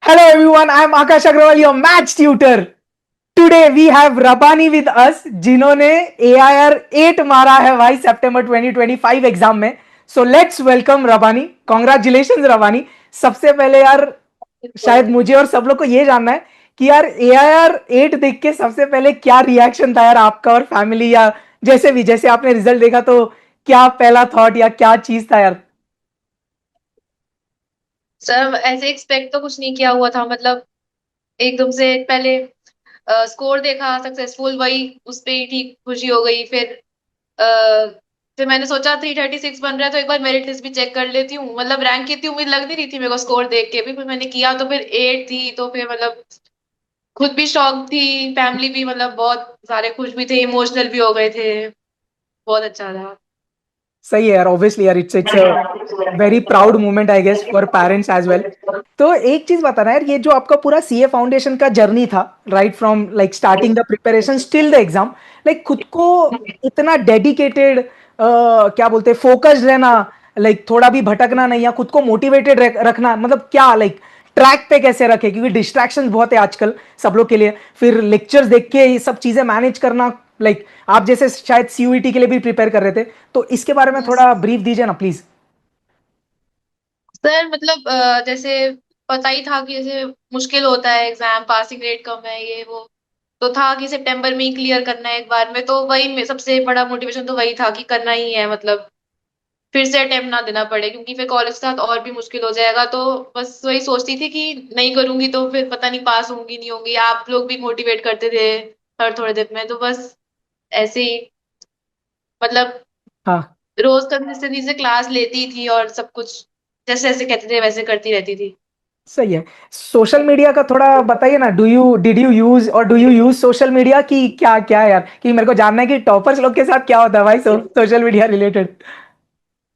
Hello everyone, I am Akash Agrawal, your maths tutor. Today we have Rabani with us, जिन्होंने AIR 8 मारा है भाई सितंबर 2025 exam में. So let's welcome Rabbani. Congratulations रबानी. सबसे पहले यार शायद मुझे और सब लोग को ये जानना है कि यार AIR 8 देख के सबसे पहले क्या रिएक्शन था यार आपका और फैमिली, या जैसे भी जैसे आपने रिजल्ट देखा तो क्या पहला थॉट या क्या चीज था यार. सर ऐसे एक्सपेक्ट तो कुछ नहीं किया हुआ था। मतलब एकदम से पहले स्कोर देखा सक्सेसफुल, वही उस पे ही ठीक खुशी हो गई। अ, फिर मैंने सोचा 336 बन रहा है तो एक बार मेरिट लिस्ट भी चेक कर लेती हूँ। मतलब रैंक की इतनी उम्मीद लग नहीं रही थी मेरे को स्कोर देख के भी। फिर मैंने किया तो फिर 8 थी, तो फिर मतलब खुद भी शॉक थी, फैमिली भी मतलब बहुत सारे खुश भी थे, इमोशनल भी हो गए थे। बहुत अच्छा था। सही है यार, ऑब्वियसली यार it's a very proud moment I guess for parents as well. तो एक चीज बताना यार, ये जो आपका पूरा सीए फाउंडेशन का जर्नी था, right from like starting the preparation still the exam, like खुद को इतना डेडिकेटेड, क्या बोलते हैं, फोकस्ड रहना, लाइक थोड़ा भी भटकना नहीं, या खुद को मोटिवेटेड रखना, मतलब क्या लाइक ट्रैक पे कैसे रखे, क्योंकि डिस्ट्रैक्शंस बहुत है आजकल सब लोग के लिए. फिर लेक्चर्स देख के ये सब चीजें मैनेज करना, लाइक आप जैसे शायद सीयूईटी के लिए भी प्रिपेयर कर रहे थे, तो इसके बारे में थोड़ा ब्रीफ दीजिए ना प्लीज. सर मतलब जैसे पता ही था कि जैसे मुश्किल होता है, एग्जाम पासिंग रेट कम है, ये वो। तो था कि सितंबर में ही क्लियर करना है एक बार में। तो वही सबसे बड़ा मोटिवेशन तो वही था कि करना ही है। मतलब फिर से अटेम्प्ट ना देना पड़े, क्योंकि फिर कॉलेज के साथ और भी मुश्किल हो जाएगा। तो बस वही सोचती थी कि नहीं करूंगी तो फिर पता नहीं पास होंगी नहीं होंगी। आप लोग भी मोटिवेट करते थे हर थोड़े दिन में, तो बस ऐसे ही मतलब हाँ. रोज कंसिस्टेंसी से क्लास लेती थी और सब कुछ जैसे जैसे कहते थे वैसे करती रहती थी। सही है. सोशल मीडिया का थोड़ा बताइए ना, डिड यू यूज और do you use social media की क्या क्या है यार, कि मेरे को जानना है कि टॉपर्स लोग के साथ क्या होता है भाई सोशल मीडिया रिलेटेड.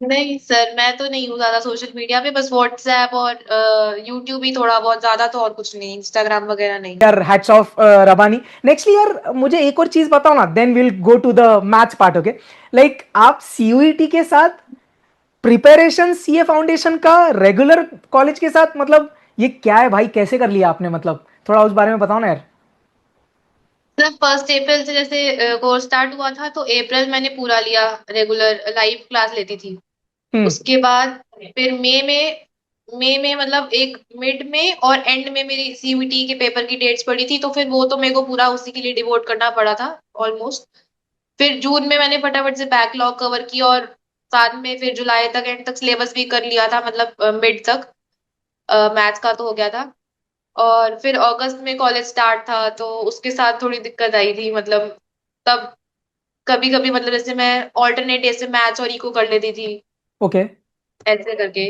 नहीं सर, मैं तो नहीं हूँ ज्यादा सोशल मीडिया पे। बस व्हाट्सएप और यूट्यूब ही थोड़ा बहुत, ज्यादा तो और कुछ नहीं, इंस्टाग्राम वगैरह नहीं। यार हैट्स ऑफ रबानी. नेक्स्टली यार मुझे एक और चीज बताओ ना, then will go to the maths part. Okay, like आप सीयूईटी के साथ प्रिपरेशन सीए फाउंडेशन का रेगुलर कॉलेज के साथ, मतलब ये क्या है भाई, कैसे कर लिया आपने, मतलब थोड़ा उस बारे में बताओ ना यार. सर 1 अप्रैल से जैसे कोर्स स्टार्ट हुआ था, तो अप्रैल मैंने पूरा लिया, रेगुलर लाइव क्लास लेती थी। हम्म. उसके बाद फिर मई में मतलब एक मिड में और एंड में मेरी सीयूईटी के पेपर की डेट्स पड़ी थी। तो फिर वो तो मेरे को पूरा उसी के लिए डिवोट करना पड़ा था ऑलमोस्ट। फिर जून में मैंने फटाफट से बैकलॉग कवर किया, और साथ में फिर जुलाई तक एंड तक सिलेबस भी कर लिया था, मतलब मिड तक मैथ्स का तो हो गया था। और फिर अगस्त में कॉलेज स्टार्ट था, तो उसके साथ थोड़ी दिक्कत आई थी। मतलब तब कभी कभी मतलब जैसे मैं ऑल्टरनेट डे से मैथ्स और इको कर लेती थी, ओके. ऐसे करके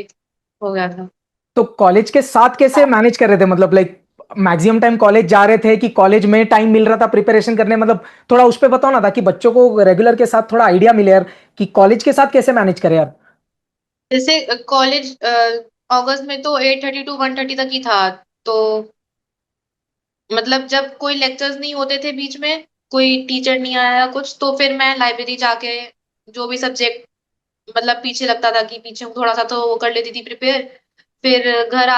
हो गया था। तो कॉलेज के साथ कैसे मैनेज कर रहे थे, मतलब लाइक मैक्सिमम टाइम कॉलेज जा रहे थे कि कॉलेज में टाइम मिल रहा था प्रिपरेशन करने, मतलब थोड़ा उस पे बताओ ना, ताकि बच्चों को रेगुलर के साथ थोड़ा आइडिया मिले यार कि कॉलेज के साथ कैसे मैनेज करें यार. जैसे कॉलेज अगस्त में तो 8:30 टू 1:30 तक ही था। तो मतलब जब कोई लेक्चर्स नहीं होते थे बीच में, कोई टीचर नहीं आया कुछ, तो फिर मैं लाइब्रेरी जाके जो भी सब्जेक्ट मतलब पीछे लगता था कि पीछे हूँ थोड़ा सा, तो वो कर लेती थी प्रिपेयर। फिर घर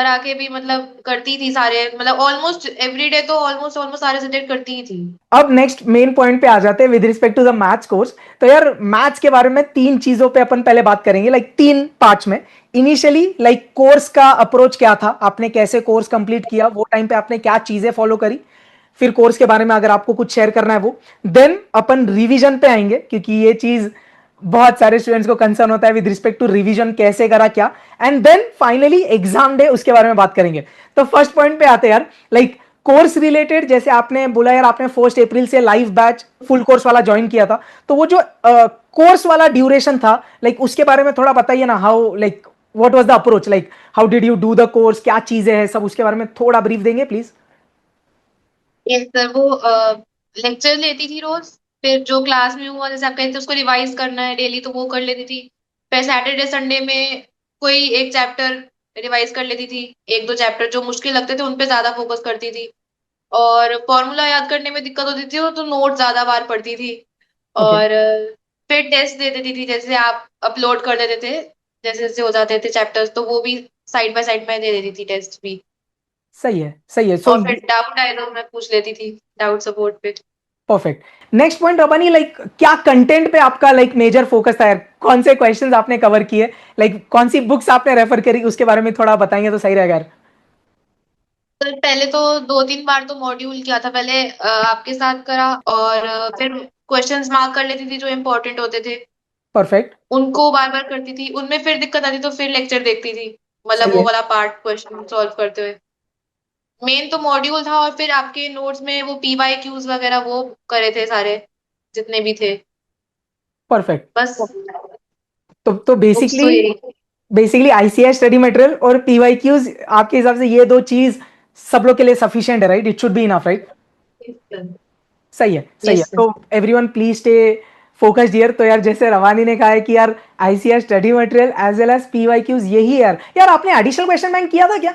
आके भी मतलब करती थी सारे, मतलब ऑलमोस्ट एवरी डे तो ऑलमोस्ट ऑलमोस्ट सारे सब्जेक्ट करती ही थी। अब नेक्स्ट मेन पॉइंट पे आ जाते हैं with respect to the maths course. तो यार मैथ्स के बारे में तीन चीजों पे अपन पहले बात करेंगे, लाइक तीन पार्ट्स में. इनिशियली लाइक कोर्स का अप्रोच क्या था, आपने कैसे कोर्स कंप्लीट किया, वो टाइम पे आपने क्या चीजें फॉलो करी. फिर कोर्स के बारे में अगर आपको कुछ शेयर करना है वो. देन अपन रिवीजन पे आएंगे, क्योंकि ये चीज बहुत सारे स्टूडेंट्स को कंसर्न होता है विद रिस्पेक्ट टू रिवीजन कैसे करा क्या. And then finally exam day, उसके बारे में बात करेंगे. तो फर्स्ट पॉइंट पे आते हैं यार, लाइक कोर्स रिलेटेड. जैसे आपने बोला यार, आपने 1 अप्रैल से लाइव बैच फुल कोर्स वाला ज्वाइन किया था, तो वो जो कोर्स वाला ड्यूरेशन था, लाइक उसके बारे में थोड़ा बताइए ना. How like what was the approach, like how did you do the course, क्या चीजें हैं सब, उसके बारे में थोड़ा ब्रीफ देंगे प्लीज. यस सर, वो लेक्चर लेती थी रोज। फिर जो क्लास में हुआ, जैसे आप कहते थे उसको रिवाइज करना है डेली, तो वो कर लेती थी। फिर सैटरडे संडे में कोई एक चैप्टर रिवाइज कर लेती थी। एक दो चैप्टर जो मुश्किल लगते थे उन पे ज्यादा फोकस करती थी। और फॉर्मूला याद करने में दिक्कत होती थी तो नोट ज्यादा बार पढ़ती थी। ओके. और फिर टेस्ट दे देती थी, जैसे आप अपलोड कर देते थे जैसे जैसे हो जाते थे चैप्टर्स तो वो भी साइड बाय साइड में दे देती थी टेस्ट भी। सही है, सही है। सो और फिर डाउट आए तो मैं पूछ लेती थी डाउट सपोर्ट पे। परफेक्ट। नेक्स्ट पॉइंट रबानी, लाइक क्या कंटेंट पे आपका लाइक मेजर फोकस था यार? कौन से क्वेश्चंस आपने कवर किए, लाइक कौन सी बुक्स आपने रेफर करी, उसके बारे में थोड़ा बताएंगे तो सही रहेगा यार। सर पहले तो 2-3 बार तो मॉड्यूल किया था, पहले आपके साथ करा, और फिर क्वेश्चंस मार्क कर लेती थी जो इम्पोर्टेंट होते थे, परफेक्ट। उनको बार बार करती थी। उनमें फिर दिक्कत आती तो फिर लेक्चर देखती थी, मतलब सही वो है। वाला पार्ट क्वेश्चन सॉल्व करते हुए। मेन तो मॉड्यूल था, और फिर आपके नोट्स में वो PYQs वगैरह वो करे थे सारे, जितने भी थे। परफेक्ट। बस तो बुक्स बेसिकली तो यही। बेसिकली आईसीएस स्टडी मटेरियल और पीवाईक्यूज आपके हिसाब से ये दो चीज सब लोग के लिए सफिशिएंट है, right? It should be enough, right? सही है, सही है। Yes sir. तो everyone please stay focused here. तो यार जैसे रवानी ने कहा है कि यार ICS study material as well as PYQs यही है यार। यार आपने एडिशनल क्वेश्चन बैंक किया था क्या?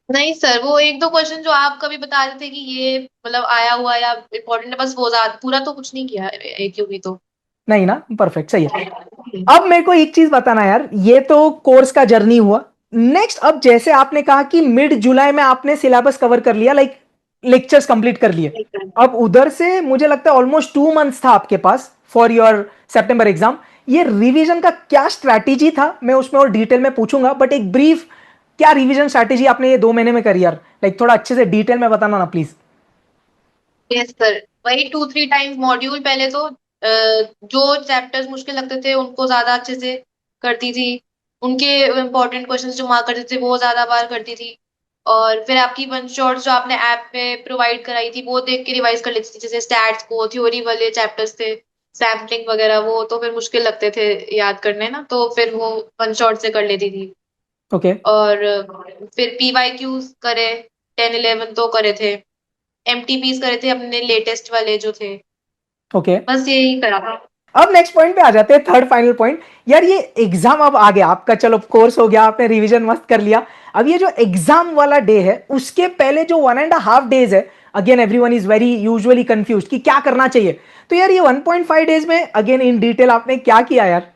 नहीं सर, वो एक दो क्वेश्चन जो आप कभी बता रहे थे कि ये मतलब आया हुआ या इम्पोर्टेंट है, बस वो ज्यादा पूरा तो कुछ नहीं किया AQ भी तो। नहीं ना, परफेक्ट, सही है। अब मेरे को एक चीज बताना यार, ये तो कोर्स का जर्नी हुआ। नेक्स्ट, अब जैसे आपने कहा कि मिड जुलाई में आपने सिलेबस कवर कर लिया, लाइक लेक्चर्स कंप्लीट कर लिए। अब उधर से मुझे लगता है ऑलमोस्ट 2 मंथ्स था आपके पास फॉर योर सितंबर एग्जाम। ये रिवीजन का क्या स्ट्रैटेजी था, मैं उसमें और डिटेल में पूछूंगा, बट एक ब्रीफ, क्या रिवीजन स्ट्रैटेजी आपने ये 2 महीने में करी यार? लाइक थोड़ा अच्छे से डिटेल में बताना ना प्लीज। यस सर, वही 2-3 टाइम्स मॉड्यूल। पहले तो जो चैप्टर्स मुश्किल लगते थे उनको ज्यादा अच्छे से करती थी, उनके इम्पोर्टेंट क्वेश्चंस जो मार्क करते थे वो ज्यादा बार करती थी। और फिर आपकी वन शॉट्स जो आपने ऐप पे प्रोवाइड कराई थी वो देख के रिवाइज कर लेती थी, जैसे स्टैट्स को थ्योरी वाले चैप्टर्स थे, सैम्पलिंग वगैरह, वो तो फिर मुश्किल लगते थे याद करने ना, तो फिर वो वन शॉट से कर लेती थी। ओके। और फिर PYQs करे, 10-11 तो करे थे। MTPs करे थे अपने लेटेस्ट वाले जो थे। ओके। बस यही करा था। अब नेक्स्ट पॉइंट पे आ जाते हैं, थर्ड फाइनल पॉइंट। यार ये एग्जाम अब आ गया आपका, चलो कोर्स हो गया, आपने रिवीजन मस्त कर लिया। अब ये जो एग्जाम वाला डे है उसके पहले जो 1.5 डेज है, again everyone is very usually confuse कि क्या करना चाहिए। तो यार ये 1.5 डेज में अगेन इन डिटेल आपने क्या किया यार?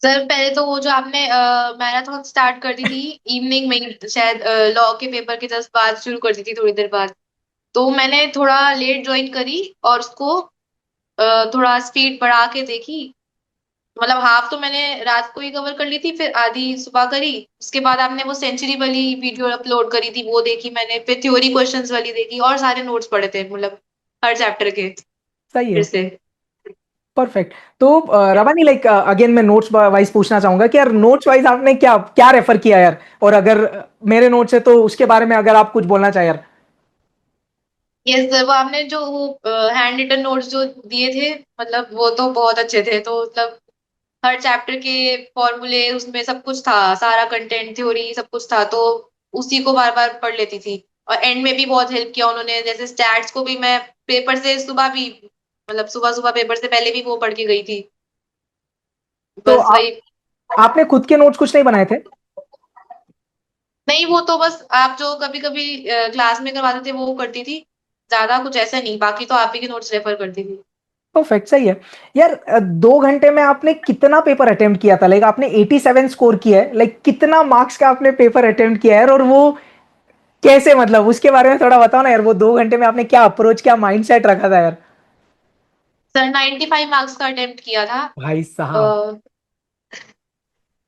सर पहले तो वो जो आपने मैराथन स्टार्ट कर दी थी इवनिंग में ही, शायद लॉ के पेपर के जस्ट बाद शुरू कर दी थी, थोड़ी देर बाद। तो मैंने थोड़ा लेट ज्वाइन करी और उसको थोड़ा स्पीड बढ़ा के देखी। मतलब हाफ तो मैंने रात को ही कवर कर ली थी, फिर आधी सुबह करी। उसके बाद आपने वो सेंचुरी वाली वीडियो अपलोड करी थी वो देखी मैंने, फिर थ्योरी क्वेश्चंस वाली देखी, और सारे नोट्स पढ़े थे मतलब हर चैप्टर के सही फिर है। से। परफेक्ट। तो रवानी, लाइक अगेन मैं नोट्स वाइज पूछना चाहूंगा कि यार नोट्स वाइज आपने क्या क्या रेफर किया यार? और अगर मेरे नोट्स है तो उसके बारे में अगर आप कुछ बोलना चाहे यार। यस सर, वो आपने जो वो हैंड रिटन नोट्स जो दिए थे, मतलब वो तो बहुत अच्छे थे। तो मतलब हर चैप्टर के फॉर्मूले उसमें सब कुछ था, सारा कंटेंट थ्योरी सब कुछ था, तो उसी को बार बार पढ़ लेती थी। और एंड में भी बहुत हेल्प किया उन्होंने, जैसे स्टैट्स को भी मैं पेपर से सुबह भी, मतलब सुबह सुबह पेपर से पहले भी वो पढ़ के गई थी। तो बस वही। आपने खुद के नोट्स कुछ नहीं बनाए थे? नहीं, वो तो बस आप जो कभी कभी क्लास में करवाते थे वो करती थी, ज्यादा कुछ ऐसा नहीं, बाकी तो आप ही के नोट्स रेफर करती थी। परफेक्ट, सही है। यार 2 घंटे में आपने कितना पेपर अटेम्प्ट किया था? लाइक आपने 87 स्कोर किया है, लाइक कितना मार्क्स का आपने पेपर अटेम्प्ट किया है यार? और वो कैसे, मतलब उसके बारे में थोड़ा बताओ ना यार। वो 2 घंटे में आपने क्या अप्रोच, क्या माइंडसेट रखा था यार? सर 95 मार्क्स का अटेम्प्ट किया था। भाई साहब। अ,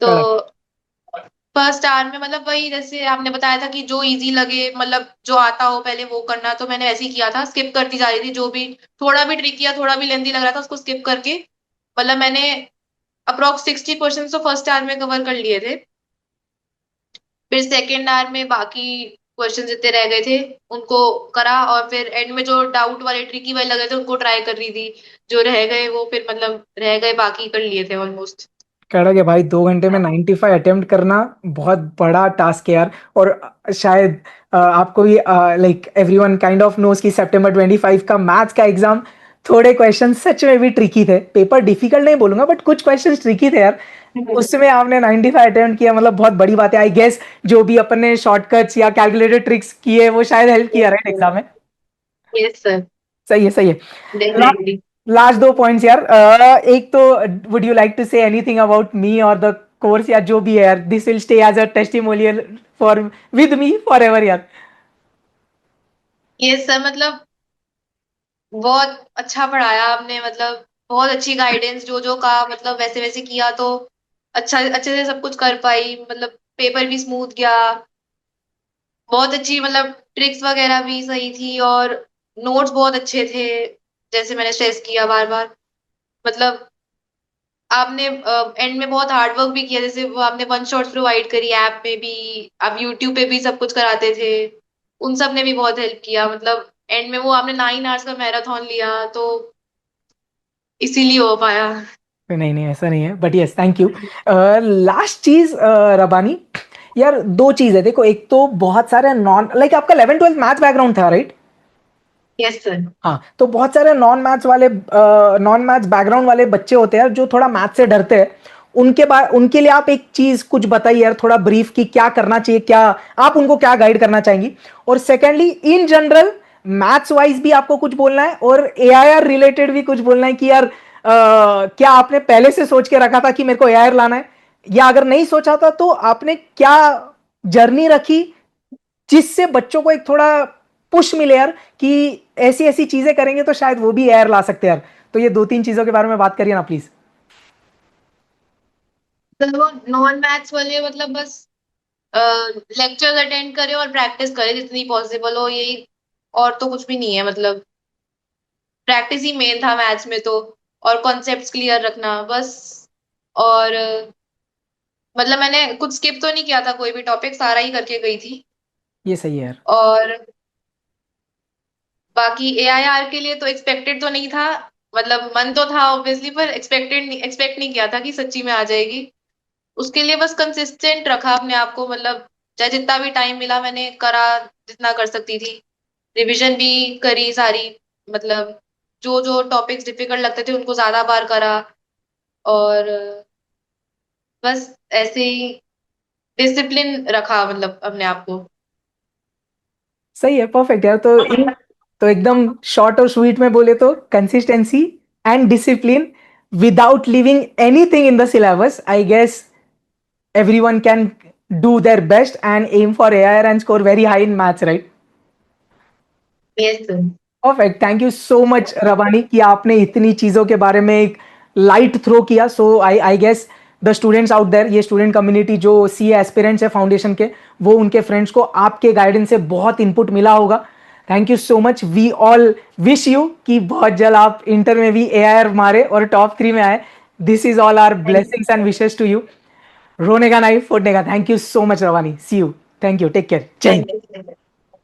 तो कड़क। फर्स्ट आवर में मतलब वही जैसे आपने बताया था कि जो इजी लगे, मतलब जो आता हो पहले वो करना, तो मैंने वैसे ही किया था, स्किप करती जा रही थी जो भी थोड़ा भी ट्रिकी या थोड़ा भी लेंदी लग रहा था उसको स्किप करके। मतलब मैंने अप्रोक्स 60 क्वेश्चन तो फर्स्ट आवर में कवर कर लिए थे। फिर सेकेंड आवर में बाकी क्वेश्चन जितने रह गए थे उनको करा, और फिर एंड में जो डाउट वाले ट्रिकी वाले लगे थे उनको ट्राई कर रही थी। जो रह गए वो फिर मतलब रह गए, बाकी कर लिए थे ऑलमोस्ट। कड़क है भाई, 2 घंटे में 95 अटेम्प्ट करना बहुत बड़ा टास्क है यार। और शायद आपको भी like everyone kind of knows कि सितंबर 25 का मैथ्स का एग्जाम, थोड़े क्वेश्चन सच में भी ट्रिकी थे। पेपर डिफिकल्ट नहीं बोलूंगा बट कुछ क्वेश्चन ट्रिकी थे यार। उसमें आपने 95 अटेम्प्ट किया, मतलब बहुत बड़ी बात है आई गेस। जो भी अपन ने शॉर्टकट्स या कैलकुलेटेड ट्रिक्स किए वो शायद हेल्प किया, राइट, एग्जाम में? यस सर, सही है, सही है। डेफिनेटली। लास्ट 2 पॉइंट्स यार, एक तो would you like to say anything about me और द कोर्स, या जो भी है यार, this will stay as a testimonial for with me forever यार। ये सर मतलब बहुत अच्छा पढ़ाया आपने, मतलब बहुत अच्छी गाइडेंस, जो जो कहा मतलब वैसे वैसे किया तो अच्छा अच्छे से सब कुछ कर पाई, मतलब पेपर भी स्मूथ गया, बहुत अच्छी मतलब ट्रिक्स वगैरह भी सही थी, और नोट्स बहुत अच्छे थे, जैसे मैंने स्ट्रेस किया बार बार। मतलब आपने एंड में बहुत हार्ड वर्क भी किया, जैसे वो आपने वन शॉट्स प्रोवाइड करी ऐप में भी, आप यूट्यूब पे भी सब कुछ कराते थे, उन सब ने भी बहुत हेल्प किया। मतलब एंड में वो आपने 9 आवर्स का मैराथन लिया, तो इसीलिए हो पाया। नहीं नहीं ऐसा नहीं है, but yes thank you. Last चीज रबानी, यार दो चीज है देखो, एक तो बहुत सारे नॉन, लाइक आपका 11 12 मैथ्स बैकग्राउंड था राइट? Yes sir. हाँ, तो बहुत सारे नॉन मैथ्स बैकग्राउंड वाले बच्चे होते हैं जो थोड़ा मैथ से डरते हैं, उनके बाद उनके लिए आप एक चीज कुछ बताइए यार, थोड़ा ब्रीफ की क्या करना चाहिए, क्या आप उनको क्या गाइड करना चाहेंगी? और secondly in general maths wise भी आपको कुछ बोलना है, और एआईआर रिलेटेड भी कुछ बोलना है कि यार क्या आपने पहले से सोच के रखा था कि मेरे को एआईआर लाना है, या अगर नहीं सोचा था तो आपने क्या जर्नी रखी जिससे बच्चों को एक थोड़ा पुश मिले यार, कि ऐसी ऐसी चीजें करेंगे तो शायद वो भी एयर ला सकते हैं यार। तो ये दो तीन चीजों के बारे में बात करिए ना प्लीज। सर वो नॉन मैथ्स वाले मतलब बस लेक्चर्स अटेंड करे और प्रैक्टिस करे जितनी पॉसिबल हो, यही, और तो कुछ भी नहीं है। मतलब प्रैक्टिस ही मेन था मैथ्स में तो, और कॉन्सेप्ट्स क्लियर रखना बस। और मतलब मैंने कुछ स्किप तो नहीं किया था, कोई भी टॉपिक सारा ही करके गई थी। ये सही है यार। और बाकी एआईआर के लिए तो एक्सपेक्टेड तो नहीं था, मतलब मन तो था ऑब्वियसली, पर एक्सपेक्ट नहीं किया था कि सच्ची में आ जाएगी। उसके लिए बस कंसिस्टेंट रखा अपने आप को, मतलब चाहे जितना भी टाइम मिला मैंने करा, जितना कर सकती थी। रिवीजन भी करी सारी, मतलब जो जो टॉपिक्स डिफिकल्ट लगते थे उनको ज्यादा बार करा, और बस ऐसे ही डिसिप्लिन रखा मतलब अपने आप को। सही है, परफेक्ट यार। तो एकदम शॉर्ट और स्वीट में बोले तो consistency and discipline without living anything in the syllabus, I guess everyone can do their best and aim for AIR and score very high in maths, right? Yes sir. Perfect, thank you so much Rawani कि आपने इतनी चीजों के बारे में एक light throw किया। So I I guess the students out there, ये स्टूडेंट कम्युनिटी जो सी एस्पिरेंट्स है फाउंडेशन के, वो उनके फ्रेंड्स को आपके गाइडेंस से बहुत इनपुट मिला होगा। Thank you so much, we all wish you कि बहुत जल्द आप इंटर में भी एआईआर मारे और टॉप 3 में आए। This is all our blessings and wishes to you. रोने का नहीं फोड़ने का। Thank you so much Rawani, see you, thank you, take care, जय हिंद। Thank you.